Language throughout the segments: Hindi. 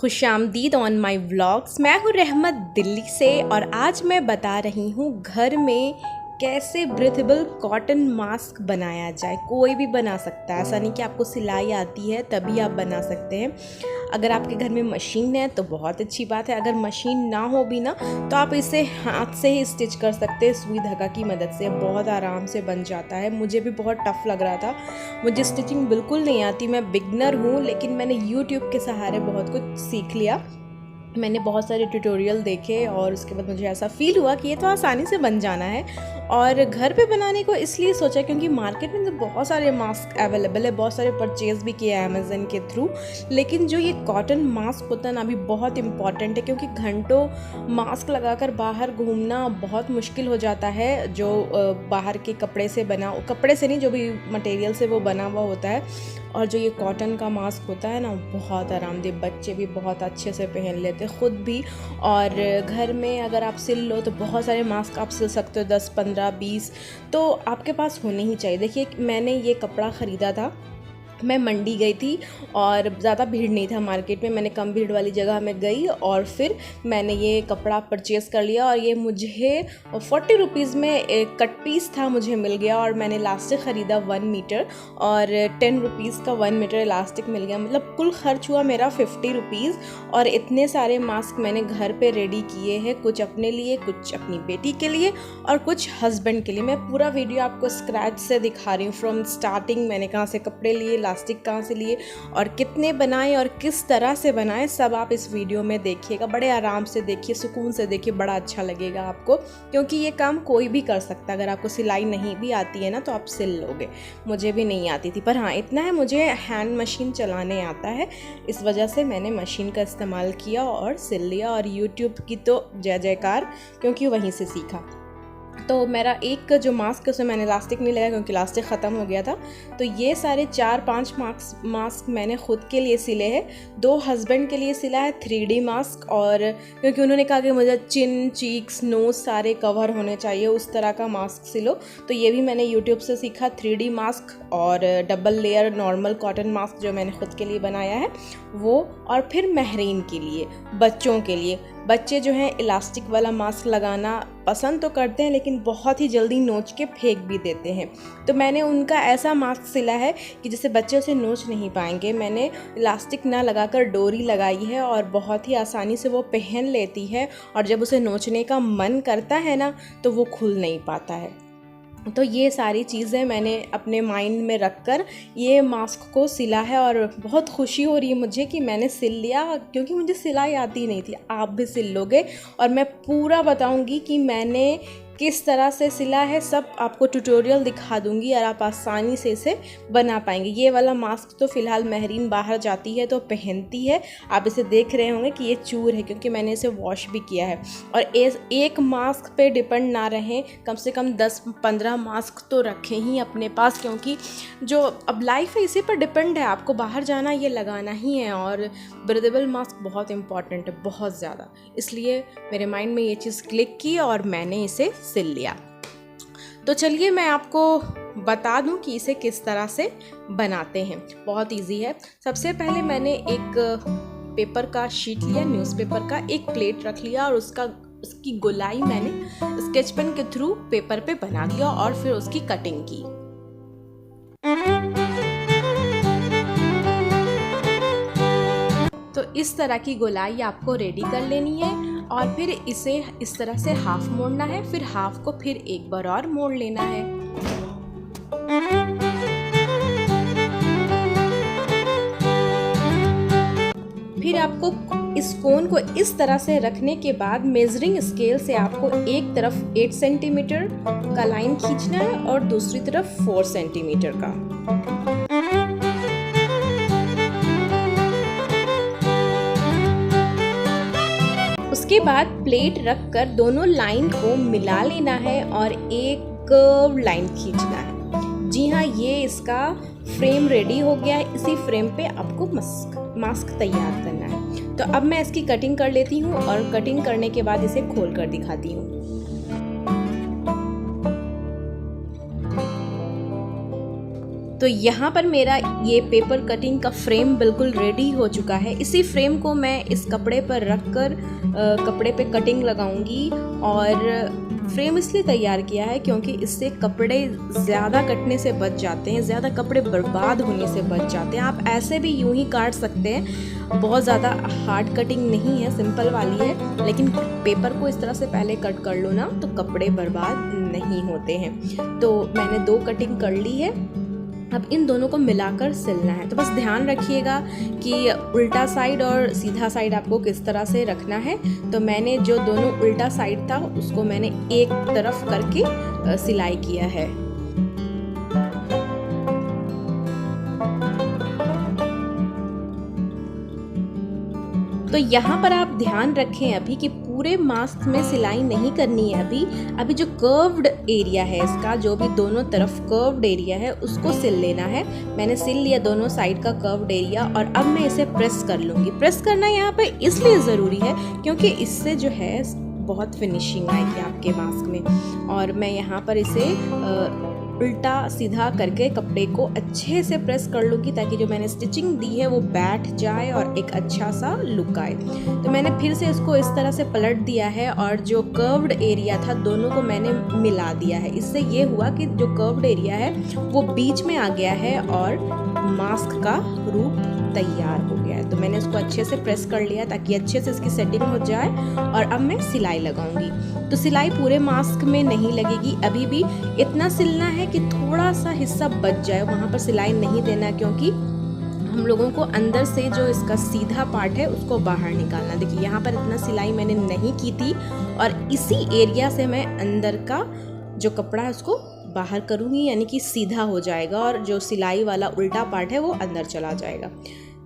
खुशामदीद ऑन माई व्लॉग्स। मैं हूँ रहमत दिल्ली से और आज मैं बता रही हूँ घर में कैसे ब्रीथेबल कॉटन मास्क बनाया जाए। कोई भी बना सकता है, ऐसा नहीं कि आपको सिलाई आती है तभी आप बना सकते हैं। अगर आपके घर में मशीन है तो बहुत अच्छी बात है, अगर मशीन ना हो भी ना तो आप इसे हाथ से ही स्टिच कर सकते हैं सुई धागा की मदद से। बहुत आराम से बन जाता है। मुझे भी बहुत टफ़ लग रहा था, मुझे स्टिचिंग बिल्कुल नहीं आती, मैं बिगनर हूँ, लेकिन मैंने यूट्यूब के सहारे बहुत कुछ सीख लिया। मैंने बहुत सारे ट्यूटोरियल देखे और उसके बाद मुझे ऐसा फ़ील हुआ कि ये तो आसानी से बन जाना है। और घर पे बनाने को इसलिए सोचा क्योंकि मार्केट में तो बहुत सारे मास्क अवेलेबल है, बहुत सारे परचेज़ भी किए अमेज़न के थ्रू। लेकिन जो ये कॉटन मास्क होता है ना, अभी बहुत इम्पॉर्टेंट है क्योंकि घंटों मास्क लगाकर बाहर घूमना बहुत मुश्किल हो जाता है। जो बाहर के कपड़े से नहीं, जो भी मटेरियल से वो बना हुआ होता है। और जो ये कॉटन का मास्क होता है ना, बहुत आरामदेह, बच्चे भी बहुत अच्छे से पहन लेते, ख़ुद भी। और घर में अगर आप सिल लो तो बहुत सारे मास्क आप सिल सकते हो, 10, 15, 20 तो आपके पास होने ही चाहिए। देखिए, मैंने ये कपड़ा ख़रीदा था, मैं मंडी गई थी और ज़्यादा भीड़ नहीं था मार्केट में। मैंने कम भीड़ वाली जगह में गई और फिर मैंने ये कपड़ा परचेज़ कर लिया और ये मुझे 40 रुपीज़ में एक कट पीस था, मुझे मिल गया। और मैंने इलास्टिक ख़रीदा 1 मीटर और 10 रुपीज़ का 1 मीटर इलास्टिक मिल गया। मतलब कुल खर्च हुआ मेरा 50 रुपीज़। और इतने सारे मास्क मैंने घर पे रेडी किए हैं, कुछ अपने लिए, कुछ अपनी बेटी के लिए और कुछ हस्बैंड के लिए। मैं पूरा वीडियो आपको स्क्रैच से दिखा रही हूँ, फ्रॉम स्टार्टिंग मैंने कहाँ से कपड़े लिए, इलास्टिक कहाँ से लिए और कितने बनाए और किस तरह से बनाए, सब आप इस वीडियो में देखिएगा। बड़े आराम से देखिए, सुकून से देखिए, बड़ा अच्छा लगेगा आपको, क्योंकि ये काम कोई भी कर सकता है। अगर आपको सिलाई नहीं भी आती है ना तो आप सिल लोगे। मुझे भी नहीं आती थी, पर हाँ इतना है, मुझे हैंड मशीन चलाने आता है, इस वजह से मैंने मशीन का इस्तेमाल किया और सिल लिया। और यूट्यूब की तो जय जयकार, क्योंकि वहीं से सीखा। तो मेरा एक जो मास्क है उसमें मैंने इलास्टिक नहीं लगाया क्योंकि इलास्टिक ख़त्म हो गया था। तो ये सारे 4-5 मास्क मैंने ख़ुद के लिए सिले हैं, 2 हस्बैंड के लिए सिला है 3D मास्क। और क्योंकि उन्होंने कहा कि मुझे चिन, चीक्स, नोज़ सारे कवर होने चाहिए, उस तरह का मास्क सिलो, तो ये भी मैंने यूट्यूब से सीखा। 3D मास्क और double layer normal cotton mask जो मैंने ख़ुद के लिए बनाया है वो। और फिर महरीन के लिए, बच्चों के लिए, बच्चे जो हैं इलास्टिक वाला मास्क लगाना पसंद तो करते हैं लेकिन बहुत ही जल्दी नोच के फेंक भी देते हैं। तो मैंने उनका ऐसा मास्क सिला है कि जिससे बच्चे उसे नोच नहीं पाएंगे। मैंने इलास्टिक ना लगाकर डोरी लगाई है और बहुत ही आसानी से वो पहन लेती है। और जब उसे नोचने का मन करता है ना तो वो खुल नहीं पाता है। तो ये सारी चीज़ें मैंने अपने माइंड में रखकर ये मास्क को सिला है और बहुत खुशी हो रही है मुझे कि मैंने सिल लिया, क्योंकि मुझे सिलाई आती नहीं थी। आप भी सिल लोगे और मैं पूरा बताऊंगी कि मैंने किस तरह से सिला है, सब आपको ट्यूटोरियल दिखा दूंगी और आप आसानी से इसे बना पाएंगे। ये वाला मास्क तो फ़िलहाल महरीन बाहर जाती है तो पहनती है, आप इसे देख रहे होंगे कि ये चूर है क्योंकि मैंने इसे वॉश भी किया है। और एक मास्क पे डिपेंड ना रहें, कम से कम 10-15 मास्क तो रखें ही अपने पास, क्योंकि जो अब लाइफ है इसी पर डिपेंड है। आपको बाहर जाना, ये लगाना ही है। और ब्रीदेबल मास्क बहुत इंपॉर्टेंट है, बहुत ज़्यादा, इसलिए मेरे माइंड में ये चीज़ क्लिक की और मैंने इसे सिल लिया। तो चलिए मैं आपको बता दूं कि इसे किस तरह से बनाते हैं। बहुत इजी है। सबसे पहले मैंने एक पेपर का शीट लिया, न्यूज़पेपर का, एक प्लेट रख लिया और उसकी गोलाई मैंने स्केच पेन के थ्रू पेपर पे बना दिया और फिर उसकी कटिंग की। तो इस तरह की गोलाई आपको रेडी कर लेनी है और फिर इसे इस तरह से हाफ मोड़ना है, फिर हाफ को फिर एक बार और मोड़ लेना है। फिर आपको इस कोन को इस तरह से रखने के बाद मेजरिंग स्केल से आपको एक तरफ 8 सेंटीमीटर का लाइन खींचना है और दूसरी तरफ 4 सेंटीमीटर का। उसके बाद प्लेट रखकर दोनों लाइन को मिला लेना है और एक कर्व लाइन खींचना है। जी हाँ, ये इसका फ्रेम रेडी हो गया है। इसी फ्रेम पे आपको मास्क तैयार करना है। तो अब मैं इसकी कटिंग कर लेती हूँ और कटिंग करने के बाद इसे खोल कर दिखाती हूँ। तो तो यहाँ पर मेरा ये पेपर कटिंग का फ्रेम बिल्कुल रेडी हो चुका है। इसी फ्रेम को मैं इस कपड़े पर रख कर कपड़े पे कटिंग लगाऊंगी। और फ्रेम इसलिए तैयार किया है क्योंकि इससे कपड़े ज़्यादा कटने से बच जाते हैं, ज़्यादा कपड़े बर्बाद होने से बच जाते हैं। आप ऐसे भी यूं ही काट सकते हैं, बहुत ज़्यादा हार्ड कटिंग नहीं है, सिंपल वाली है, लेकिन पेपर को इस तरह से पहले कट कर लो ना तो कपड़े बर्बाद नहीं होते हैं। तो मैंने 2 कटिंग कर ली है। अब इन दोनों को मिलाकर सिलना है। तो बस ध्यान रखिएगा कि उल्टा साइड और सीधा साइड आपको किस तरह से रखना है। तो मैंने जो दोनों उल्टा साइड था उसको मैंने एक तरफ करके सिलाई किया है। तो यहाँ पर आप ध्यान रखें अभी कि पूरे मास्क में सिलाई नहीं करनी है। अभी जो कर्व्ड एरिया है इसका, जो भी दोनों तरफ कर्व्ड एरिया है उसको सिल लेना है। मैंने सिल लिया दोनों साइड का कर्व्ड एरिया और अब मैं इसे प्रेस कर लूँगी। प्रेस करना यहाँ पे इसलिए ज़रूरी है क्योंकि इससे जो है बहुत फिनिशिंग आएगी आपके मास्क में। और मैं यहाँ पर इसे उल्टा सीधा करके कपड़े को अच्छे से प्रेस कर लूँगी ताकि जो मैंने स्टिचिंग दी है वो बैठ जाए और एक अच्छा सा लुक आए। तो मैंने फिर से इसको इस तरह से पलट दिया है और जो कर्व्ड एरिया था दोनों को मैंने मिला दिया है। इससे ये हुआ कि जो कर्व्ड एरिया है वो बीच में आ गया है और मास्क का रूप तैयार हो गया है। तो मैंने इसको अच्छे से प्रेस कर लिया ताकि अच्छे से इसकी सेटिंग हो जाए। और अब मैं सिलाई लगाऊंगी। तो सिलाई पूरे मास्क में नहीं लगेगी, अभी भी इतना सिलना है कि थोड़ा सा हिस्सा बच जाए, वहाँ पर सिलाई नहीं देना क्योंकि हम लोगों को अंदर से जो इसका सीधा पार्ट है उसको बाहर निकालना। देखिए यहाँ पर इतना सिलाई मैंने नहीं की थी और इसी एरिया से मैं अंदर का जो कपड़ा है उसको बाहर करूँगी, यानी कि सीधा हो जाएगा और जो सिलाई वाला उल्टा पार्ट है वो अंदर चला जाएगा।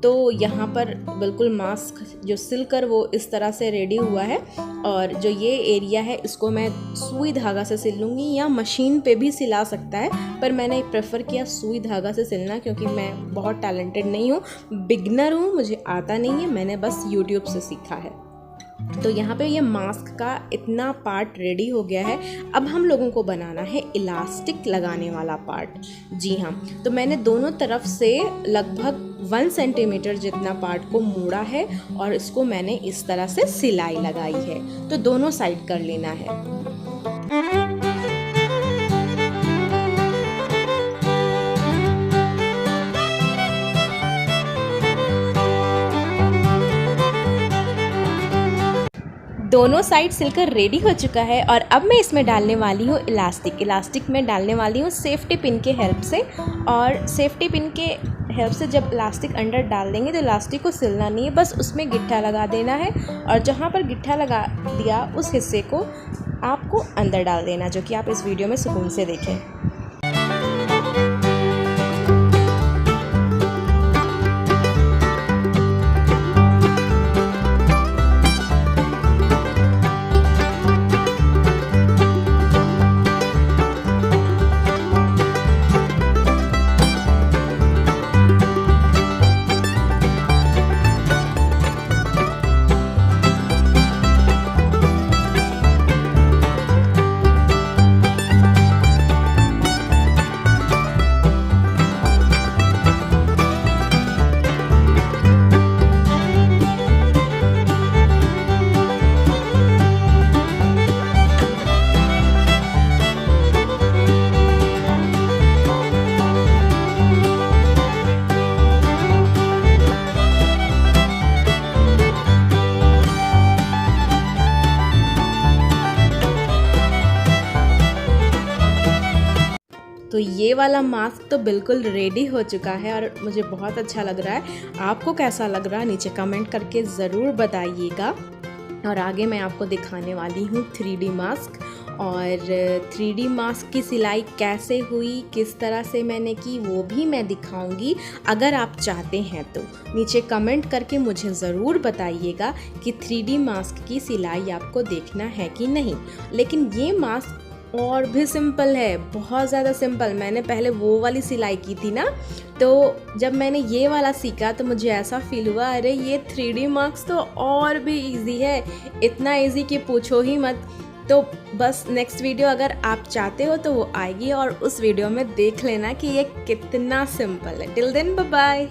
तो यहाँ पर बिल्कुल मास्क जो सिलकर वो इस तरह से रेडी हुआ है। और जो ये एरिया है इसको मैं सुई धागा से सिल लूँगी या मशीन पे भी सिला सकता है, पर मैंने प्रेफर किया सुई धागा से सिलना क्योंकि मैं बहुत टैलेंटेड नहीं हूँ, बिगनर हूँ, मुझे आता नहीं है, मैंने बस यूट्यूब से सीखा है। तो यहाँ पे ये मास्क का इतना पार्ट रेडी हो गया है। अब हम लोगों को बनाना है इलास्टिक लगाने वाला पार्ट। जी हाँ, तो मैंने दोनों तरफ से लगभग 1 सेंटीमीटर जितना पार्ट को मोड़ा है और इसको मैंने इस तरह से सिलाई लगाई है। तो दोनों साइड कर लेना है। दोनों साइड सिलकर रेडी हो चुका है और अब मैं इसमें डालने वाली हूँ इलास्टिक में डालने वाली हूँ सेफ्टी पिन के हेल्प से। और सेफ्टी पिन के हेल्प से जब इलास्टिक अंदर डाल देंगे तो इलास्टिक को सिलना नहीं है, बस उसमें गिट्ठा लगा देना है और जहाँ पर गिट्ठा लगा दिया उस हिस्से को आपको अंदर डाल देना, जो कि आप इस वीडियो में सुकून से देखें। तो ये वाला मास्क तो बिल्कुल रेडी हो चुका है और मुझे बहुत अच्छा लग रहा है। आपको कैसा लग रहा है नीचे कमेंट करके ज़रूर बताइएगा। और आगे मैं आपको दिखाने वाली हूँ 3D मास्क, और 3D मास्क की सिलाई कैसे हुई, किस तरह से मैंने की, वो भी मैं दिखाऊंगी। अगर आप चाहते हैं तो नीचे कमेंट करके मुझे ज़रूर बताइएगा कि 3D मास्क की सिलाई आपको देखना है कि नहीं। लेकिन ये मास्क और भी सिंपल है, बहुत ज़्यादा सिंपल। मैंने पहले वो वाली सिलाई की थी ना, तो जब मैंने ये वाला सीखा तो मुझे ऐसा फील हुआ अरे ये 3D मास्क तो और भी इजी है, इतना इजी कि पूछो ही मत। तो बस नेक्स्ट वीडियो अगर आप चाहते हो तो वो आएगी और उस वीडियो में देख लेना कि ये कितना सिंपल है। Till then bye bye.